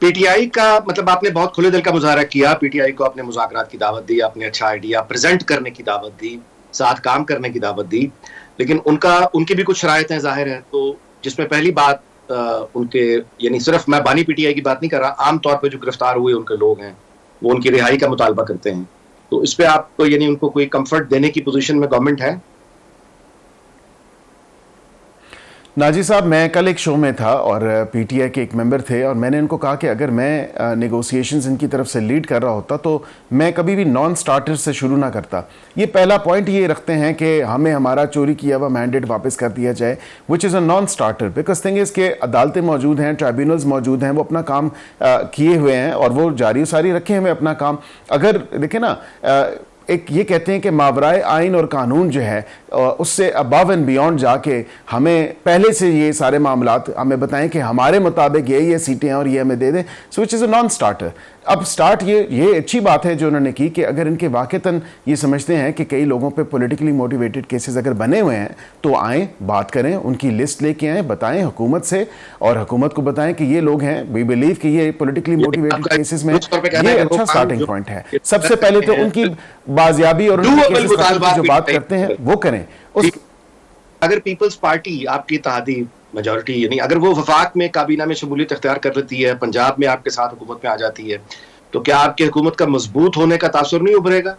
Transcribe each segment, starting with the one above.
PTI का मतलब आपने बहुत खुले दिल का मुजाहरा किया। पीटीआई को आपने मुज़ाकरात की दावत दी, आपने अच्छा आइडिया प्रेजेंट करने की दावत दी, साथ काम करने की दावत दी। लेकिन उनकी भी कुछ शरायतें ज़ाहिर हैं। तो जिसमें पहली बात उनके यानी सिर्फ मैं बानी पीटीआई की बात नहीं कर रहा, आम तौर पे जो गिरफ्तार हुए उनके लोग हैं, वो उनकी रिहाई का मुतालबा करते हैं। तो इस पे आपको यानी उनको कोई कम्फर्ट देने की पोजीशन में गवर्नमेंट है? नाजी साहब, मैं कल एक शो में था और पीटीआई के एक मेंबर थे और मैंने इनको कहा कि अगर मैं नेगोशिएशंस इनकी तरफ से लीड कर रहा होता तो मैं कभी भी नॉन स्टार्टर से शुरू ना करता। ये पहला पॉइंट ये रखते हैं कि हमें हमारा चोरी किया हुआ मैंडेट वापस कर दिया जाए, विच is a non starter. Because thing is के अदालतें मौजूद हैं, ट्राइब्यूनल्स मौजूद हैं, वो अपना काम किए हुए हैं और वो जारी सारी रखे हुए अपना काम। अगर देखें ना, एक ये कहते हैं कि मावराए आइन और कानून जो है उससे अबव एंड बियॉन्ड जाके हमें पहले से ये सारे मामलात हमें बताएं कि हमारे मुताबिक ये सीटें हैं और ये हमें दे दें, so which is a non starter. अब स्टार्ट ये अच्छी बात है जो उन्होंने की कि अगर इनके वाक़तन ये समझते हैं कि कई लोगों पे पॉलिटिकली मोटिवेटेड केसेस अगर बने हुए हैं तो आएँ, बात करें, उनकी लिस्ट लेके आएँ, बताएं हुकूमत से और हुकूमत को बताएं कि ये लोग हैं, वी बिलीव कि ये पॉलिटिकली मोटिवेटेड केसेस में ये अच्छा स्टार्टिंग पॉइंट है। सबसे पहले तो उनकी बाजियाबी और उनके केसेस की जो बात करते हैं वो करें। अगर पीपल्स पार्टी आपकी इत्तेहादी मेजॉरिटी यानी अगर वो वफाक में काबीना में शमूलियत इख्तियार कर लेती है, पंजाब में आपके साथ हुकूमत में आ जाती है, तो क्या आपकी हुकूमत का मजबूत होने का तासुर नहीं उभरेगा?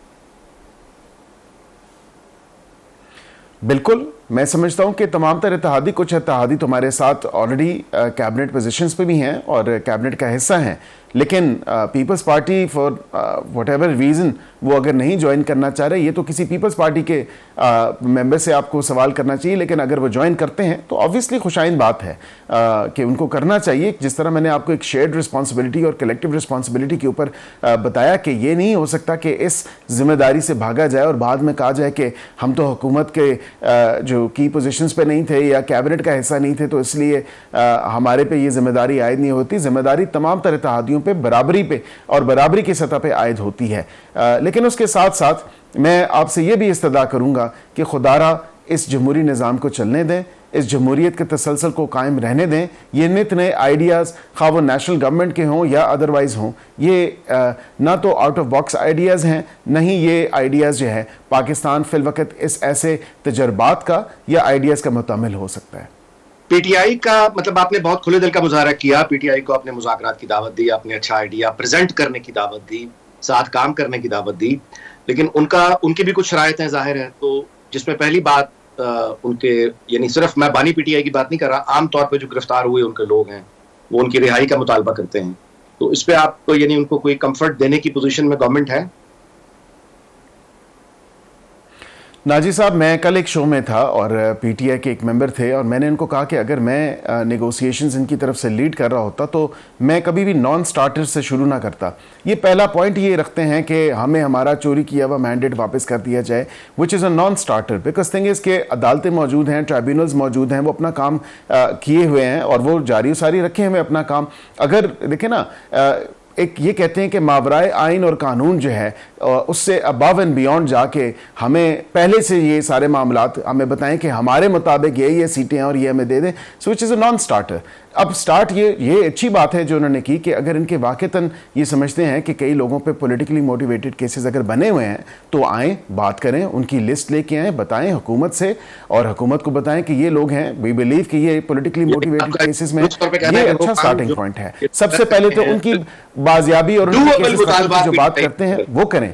बिल्कुल, मैं समझता हूं कि तमाम तर इत्तेहादी, कुछ इत्तेहादी तुम्हारे साथ ऑलरेडी कैबिनेट पोजीशंस पे भी हैं और कैबिनेट का हिस्सा हैं, लेकिन people's party for whatever reason वो अगर नहीं ज्वाइन करना चाह रहे, ये तो किसी पीपल्स पार्टी के मेंबर से आपको सवाल करना चाहिए। लेकिन अगर वो ज्वाइन करते हैं तो ऑब्वियसली खुशाइन बात है कि उनको करना चाहिए। जिस तरह मैंने आपको एक शेयर्ड रिस्पॉन्सिबिलिटी और कलेक्टिव रिस्पॉन्सिबिलिटी के ऊपर बताया कि ये नहीं हो सकता कि इस जिम्मेदारी से भागा जाए और बाद में कहा जाए कि हम तो हुकूमत के जो की पोजीशंस पे नहीं थे या कैबिनेट का हिस्सा नहीं थे तो इसलिए हमारे पे ये जिम्मेदारी आयद नहीं होती। जिम्मेदारी तमाम तरह इत्तेहादियों पे बराबरी पे और बराबरी की सतह पे आयद होती है। लेकिन उसके साथ साथ मैं आपसे ये भी इस्तदा करूँगा कि खुदारा इस जमहूरी निज़ाम को चलने दें, इस जमहूरियत के तसलसल को कायम रहने दें। ये नित नए आइडियाज़ खा वो नेशनल गवर्नमेंट के हों या अदरवाइज़ हों, ये ना तो आउट ऑफ बॉक्स आइडियाज़ हैं, न ही ये आइडियाज़ जो है पाकिस्तान फिल वक्त इस ऐसे तजर्बात का या आइडियाज़ का मुतामिल हो सकता है। पीटीआई का मतलब आपने बहुत खुले दिल का मुजाहरा किया। पीटीआई को आपने मुज़ाकरात की दावत दी, आपने अच्छा आइडिया प्रेजेंट करने की दावत दी, साथ काम करने की दावत दी। लेकिन उनकी भी कुछ शरायतें ज़ाहिर हैं। तो जिसमें पहली बात उनके यानी सिर्फ मैं बानी पीटीआई की बात नहीं कर रहा, आम तौर पे जो गिरफ्तार हुए उनके लोग हैं, वो उनकी रिहाई का मुतालबा करते हैं। तो इस पे आपको यानी उनको कोई कम्फर्ट देने की पोजीशन में गवर्नमेंट है? नाजी साहब, मैं कल एक शो में था और पीटीआई के एक मेंबर थे और मैंने इनको कहा कि अगर मैं नेगोशिएशंस इनकी तरफ से लीड कर रहा होता तो मैं कभी भी नॉन स्टार्टर से शुरू ना करता। ये पहला पॉइंट ये रखते हैं कि हमें हमारा चोरी किया हुआ मैंडेट वापस कर दिया जाए, विच is a non starter. Because thing is के अदालतें मौजूद हैं, ट्राइब्यूनल्स मौजूद हैं, वो अपना काम किए हुए हैं और वो जारी सारी रखे हुए अपना काम। अगर देखें ना, एक ये कहते हैं कि मावराए आइन और कानून जो है उससे अबव एंड बियॉन्ड जाके हमें पहले से ये सारे मामलात हमें बताएं कि हमारे मुताबिक ये सीटें हैं और ये हमें दे दें, so which is a non starter. अब स्टार्ट ये अच्छी बात है जो उन्होंने की कि अगर इनके वाक़तन ये समझते हैं कि कई लोगों पे पॉलिटिकली मोटिवेटेड केसेस अगर बने हुए हैं तो आएँ, बात करें, उनकी लिस्ट लेके आएँ, बताएं हुकूमत से और हुकूमत को बताएं कि ये लोग हैं, वी बिलीव कि ये पॉलिटिकली मोटिवेटेड केसेस में ये अच्छा स्टार्टिंग पॉइंट है। सबसे पहले तो उनकी बाजियाबी और उनके केसेस की जो बात करते हैं वो करें।